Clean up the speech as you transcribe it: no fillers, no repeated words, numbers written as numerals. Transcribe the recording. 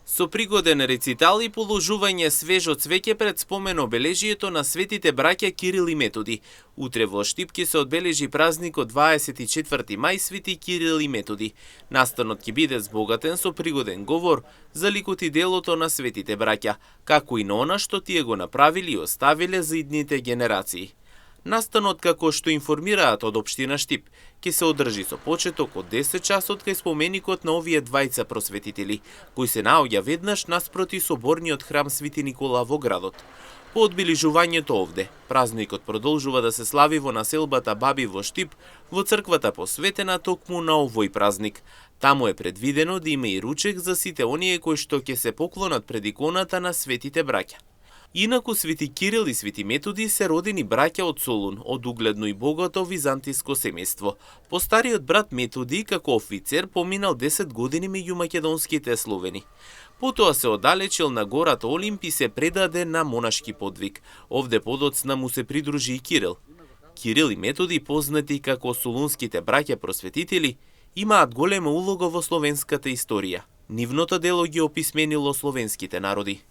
Со пригоден рецитал и положување свежо цвеќе пред спомен обележието на светите браќа Кирил и Методи. Утре во Штип ќе се одбележи празникот 24 мај Свети Кирил и Методи. Настанот ќе биде збогатен со пригоден говор за ликот и делото на светите браќа, како и на она што тие го направиле и оставиле за идните генерации. Настанот, како што информираат од општина Штип, ќе се одржи со почеток од 10 часот кај споменикот на овие двајца просветители, кој се наоѓа веднаш наспроти соборниот храм Свети Никола во градот. По одбележувањето овде, празникот продолжува да се слави во населбата Баби во Штип, во црквата посветена токму на овој празник. Таму е предвидено да има и ручек за сите оние кои што ќе се поклонат пред иконата на светите браќа. Инаку Свети Кирил и Свети Методи се родени браќа од Солун, од угледно и богато византиско семејство. Постариот брат Методи, како офицер, поминал 10 години меѓу македонските словени. Потоа се оддалечил на гората Олимп и се предаде на монашки подвиг. Овде подоцна му се придружи и Кирил. Кирил и Методи, познати како солунските браќа просветители, имаат голема улога во словенската историја. Нивното дело ги описменило словенските народи.